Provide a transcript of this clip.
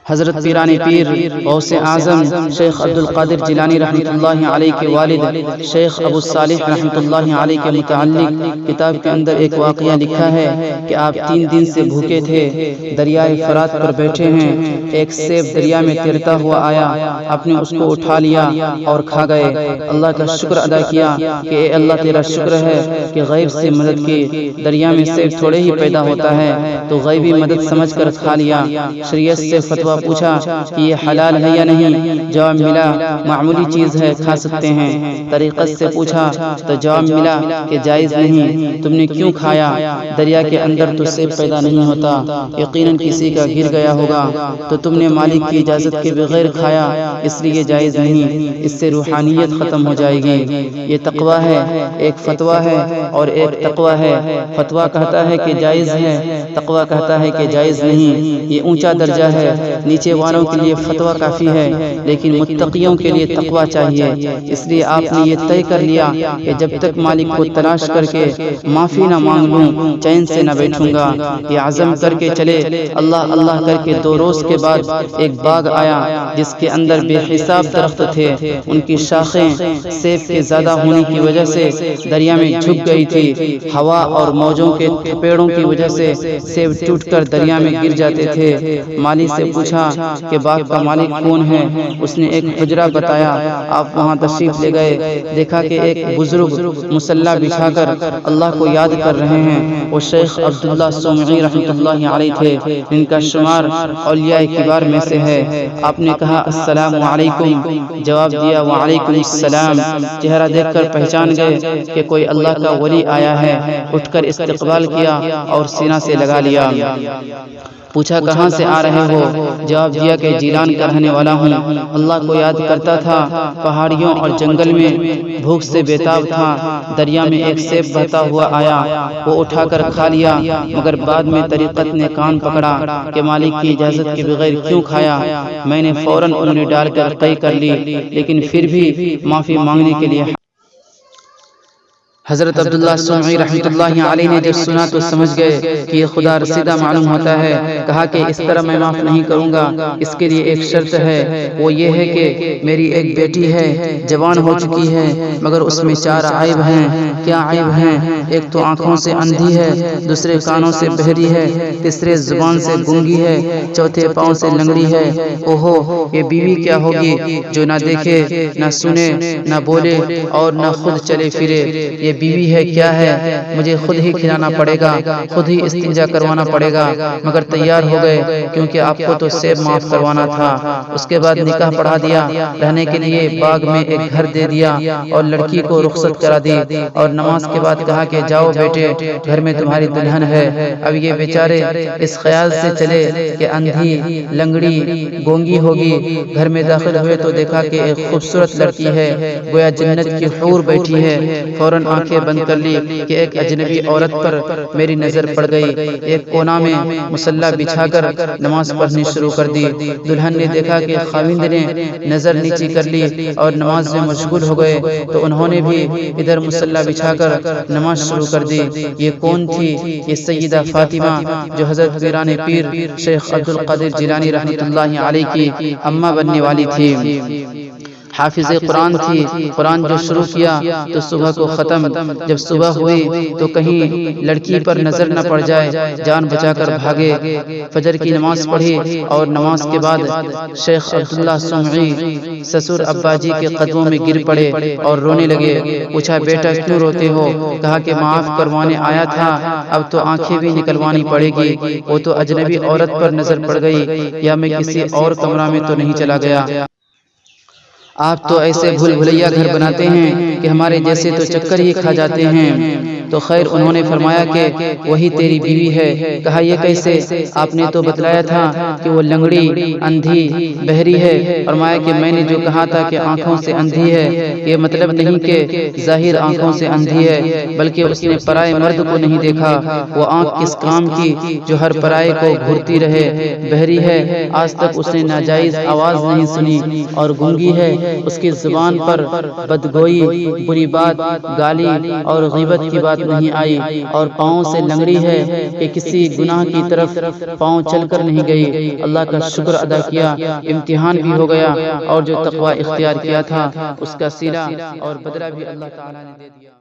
حضرت پیران پیر غوث اعظم شیخ عبد القادر جیلانی رحمۃ اللہ علیہ کے والد شیخ ابو صالح رحمۃ اللہ علیہ کے متعلق کتاب کے اندر ایک واقعہ لکھا ہے کہ آپ 3 دن سے بھوکے تھے، دریائے فرات پر بیٹھے ہیں، ایک سیب دریا میں تیرتا ہوا آیا، آپ نے اس کو اٹھا لیا اور کھا گئے۔ اللہ کا شکر ادا کیا کہ اے اللہ تیرا شکر ہے کہ غیب سے مدد کی، دریا میں سیب تھوڑے ہی پیدا ہوتا ہے تو غیبی مدد سمجھ کر کھا لیا۔ شریعت سے فتویٰ پوچھا کہ یہ حلال ہے یا نہیں، جواب ملا معمولی چیز ہے، کھا سکتے ہیں۔ طریقت سے پوچھا تو جواب ملا کہ جائز نہیں، تم نے کیوں کھایا؟ دریا کے اندر تو سیب پیدا نہیں ہوتا، یقیناً کسی کا گر گیا ہوگا، تو تم نے مالک کی اجازت کے بغیر کھایا، اس لیے جائز نہیں، اس سے روحانیت ختم ہو جائے گی۔ یہ تقویٰ ہے، ایک فتویٰ ہے اور ایک تقویٰ ہے۔ فتویٰ کہتا ہے کہ جائز ہے، تقویٰ کہتا ہے کہ جائز نہیں، یہ اونچا درجہ ہے۔ نیچے والوں کے لیے فتویٰ کافی ہے، لیکن متقیوں کے لیے تقویٰ چاہیے۔ اس لیے آپ نے یہ طے کر لیا کہ جب تک مالک کو تلاش کر کے معافی نہ مانگ لوں چین سے نہ بیٹھوں گا۔ یہ عزم کر کے چلے، اللہ اللہ کر کے 2 روز کے بعد ایک باغ آیا جس کے اندر بے حساب درخت تھے، ان کی شاخیں سیب کے زیادہ ہونے کی وجہ سے دریا میں جھک گئی تھی۔ ہوا اور موجوں کے تھپیڑوں کی وجہ سے سیب ٹوٹ کر دریا میں گر جاتے تھے۔ مالی سے پوچھا کہ باغ کا مالک کون ہے؟ اس نے ایک حجرہ بتایا۔ آپ وہاں تشریف لے گئے، دیکھا کہ ایک بزرگ مصلی بچھا کر اللہ کو یاد کر رہے ہیں۔ وہ شیخ عبداللہ سومعی رحمۃ اللہ علیہ تھے، ان کا شمار اولیاء کبار میں سے ہے۔ آپ نے کہا السلام علیکم، جواب دیا وعلیکم السلام۔ چہرہ دیکھ کر پہچان گئے کہ کوئی اللہ کا ولی آیا ہے، اٹھ کر استقبال کیا اور سینہ سے لگا لیا۔ پوچھا کہاں سے آ رہے ہو؟ جواب دیا کہ جیلان کا رہنے والا ہوں، اللہ کو یاد کرتا تھا، پہاڑیوں اور جنگل میں بھوک سے بےتاب تھا، دریا میں ایک سیب بہتا ہوا آیا، وہ اٹھا کر کھا لیا، مگر بعد میں طریقت نے کان پکڑا کہ مالک کی اجازت کے بغیر کیوں کھایا۔ میں نے فوراً انگلی ڈال کر طے کر لی، لیکن پھر بھی معافی مانگنے کے لیے حضرت عبداللہ سومعی رحمۃ اللہ علیہ نے جب سنا تو سمجھ گئے کہ یہ خدا رسیدہ معلوم ہوتا ہے۔ کہا کہ اس طرح میں معاف نہیں کروں گا، اس کے لیے ایک شرط ہے، وہ یہ ہے کہ میری ایک بیٹی ہے، جوان ہو چکی ہے، مگر اس میں 4 عیب ہیں۔ کیا عیب ہیں؟ ایک تو آنکھوں سے اندھی ہے، دوسرے کانوں سے بہری ہے، تیسرے زبان سے گونگی ہے، چوتھے پاؤں سے لنگڑی ہے۔ اوہو، یہ بیوی کیا ہوگی جو نہ دیکھے، نہ سنے، نہ بولے اور نہ خود چلے پھرے؟ یہ بیوی ہے کیا ہے؟ مجھے خود ہی کھلانا پڑے گا، خود ہی استنجا کروانا پڑے گا، مگر تیار ہو گئے کیونکہ آپ کو تو سیب معاف کروانا تھا۔ اس کے بعد نکاح پڑھا دیا، رہنے کے لیے باغ میں ایک گھر دے دیا اور لڑکی کو رخصت کرا دی، اور نماز کے بعد کہا کہ جاؤ بیٹے، گھر میں تمہاری دلہن ہے۔ اب یہ بیچارے اس خیال سے چلے کہ اندھی، لنگڑی، گونگی ہوگی۔ گھر میں داخل ہوئے تو دیکھا کہ ایک خوبصورت لڑکی ہے، گویا جنت کی حور بیٹھی ہے۔ فوراً آنکھیں بند کر لی کہ ایک اجنبی عورت پر میری نظر پڑ گئی۔ ایک کونا میں مصلی بچھا کر نماز پڑھنی شروع کر دی۔ دلہن نے دیکھا کہ خاوند نے نظر نیچی کر لی اور نماز میں مشغول ہو گئے تو انہوں نے بھی ادھر مصلی بچھا کر نماز شروع کر دی۔ یہ کون تھی؟ یہ سیدہ فاطمہ جو حضرت پیران پیر شیخ عبد القادر جیلانی رحمۃ اللہ علیہ کی اماں بننے والی تھی۔ حافظ قرآن تھی۔ قرآن جو شروع کیا تو صبح کو ختم۔ جب صبح ہوئی تو کہیں لڑکی پر نظر نہ پڑ جائے، جان بچا کر بھاگے۔ فجر کی نماز پڑھی اور نماز کے بعد شیخ عبداللہ سومعی سسر ابا جی کے قدموں میں گر پڑے اور رونے لگے۔ پوچھا بیٹا کیوں روتے ہو؟ کہا کہ معاف کروانے آیا تھا، اب تو آنکھیں بھی نکلوانی پڑے گی، وہ تو اجنبی عورت پر نظر پڑ گئی، یا میں کسی اور کمرہ میں تو نہیں چلا گیا؟ آپ تو ایسے بھول بھلیا گھر بناتے ہیں کہ ہمارے جیسے تو چکر ہی کھا جاتے ہیں۔ تو خیر انہوں نے فرمایا کہ وہی تیری بیوی ہے۔ کہا یہ کیسے؟ آپ نے تو بتلایا تھا کہ وہ لنگڑی، اندھی، بہری ہے۔ فرمایا کہ میں نے جو کہا تھا کہ آنکھوں سے اندھی ہے، یہ مطلب نہیں کہ ظاہر آنکھوں سے اندھی ہے، بلکہ اس نے پرائے مرد کو نہیں دیکھا۔ وہ آنکھ کس کام کی جو ہر پرائے کو گھورتی رہے؟ بہری ہے، آج تک اس نے ناجائز آواز نہیں سنی، اور گونگی ہے، اس کی زبان پر بدگوئی، بری بات، گالی اور غیبت کی بات نہیں آئی، اور پاؤں سے لنگڑی ہے کہ کسی گناہ کی طرف پاؤں چل کر نہیں گئی۔ اللہ کا شکر ادا کیا، امتحان بھی ہو گیا، اور جو تقوی اختیار کیا تھا اس کا صلہ اور بدلہ بھی اللہ تعالیٰ نے دے دیا۔